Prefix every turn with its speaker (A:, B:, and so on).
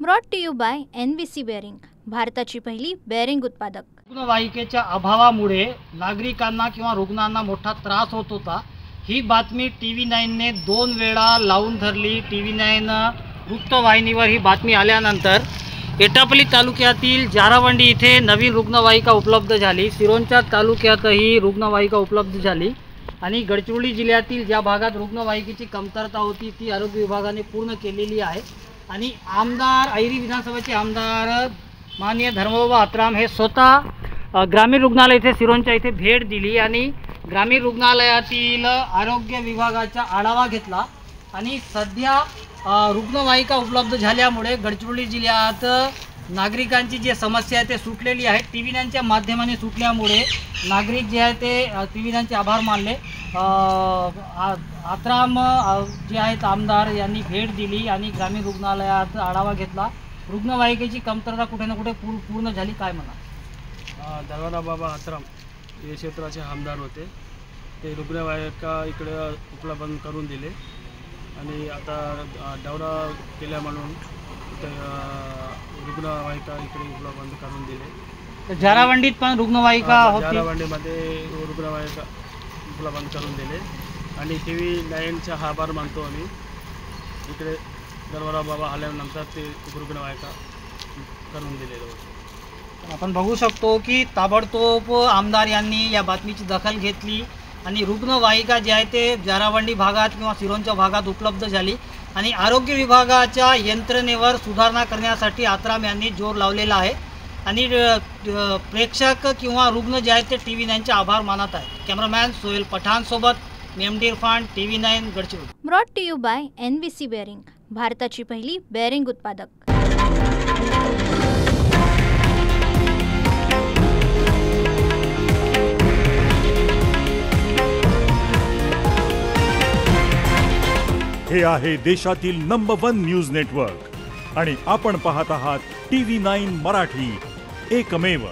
A: Brought to you by NVC bearing, भारताची पहिली bearing उत्पादक।
B: रुग्णवाहिकेच्या अभावामुळे नागरिकांना किंवा रुग्णांना मोठा त्रास होत होता। ही बातमी TV9 ने 2 वेळा लावून धरली। TV9 वृत्तवाहिनीवर ही बातमी आल्यानंतर एटापल्ली तालुक्यातील जारावंडी इथे नवीन रुग्णवाहिका उपलब्ध झाली। सिरोंचा तालुक्यातही रुग्णवाहिका उपलब्ध झाली आणि गडचिरोली जिल्ह्यातील ज्या भागात रुग्णवाहिकेची कमतरता होती ती आरोग्य विभागाने पूर्ण केलेली आहे। आणि आमदार ऐरी विधानसभेचे आमदार माननीय धर्मबाबा आत्राम हे स्वतः ग्रामीण रुग्णालय इथे सिरोंचा इथे भेट दिली आणि ग्रामीण रुग्णालयातील आरोग्य विभागाचा आढावा घेतला। आणि सध्या रुग्णवाहिका उपलब्ध झाल्यामुळे गडचिरोली जिल्ह्यात नागरिकांची जी समस्या आहे ते सुटलेली आहे। TV9च्या माध्यमाने सुटल्यामुळे नागरिक जे आहे ते TV9चे आभार मानले। आत्राम जे आहेत आमदार यांनी भेट दिली आणि ग्रामीण रुग्णालयात आढावा घेतला। रुग्णवाहिकेची कमतरता कुठे ना कुठे पूर्ण झाली, काय म्हणा?
C: धर्मबाबा आत्राम हे क्षेत्राचे आमदार होते, ते रुग्णवाहिका इकडे उपलब्ध करून दिले आणि आता दौरा केल्या म्हणून रुग्णवाहिका इकडे उपलब्ध करून दिले।
B: जारावंडीत पण रुग्णवाहिका होती,
C: जारावंडीमध्ये रुग्णवाहिका उपलब्ध करून दिले आणि TV9चा आभार मानतो आम्ही। इकडे धर्मबाबा आल्यानंतर ते रुग्णवाहिका करून दिलेलं होतं।
B: आपण बघू शकतो की ताबडतोब आमदार यांनी या बातमीची दखल घेतली आणि रुग्णवाहिका जी आहे ते जारावंडी भागात किंवा सिरोंचा भागात उपलब्ध झाली आणि आरोग्य विभागाच्या यंत्रणेवर सुधारणा करण्यासाठी आत्राम यांनी जोर लावलेला आहे आणि प्रेक्षक किंवा रुग्ण जे आहेत ते TV9चे आभार मानत आहेत। कॅमेरामॅन सोहेल पठाण सोबत MD Irfan, TV9 Gadchiroli.
A: Brought to you by NVC bearing, भारताची पहिली बेअरिंग उत्पादक।
D: हे आहे देशातील नंबर 1 न्यूज नेटवर्क आणि आपण पाहत आहात TV9 मराठी, एकमेव।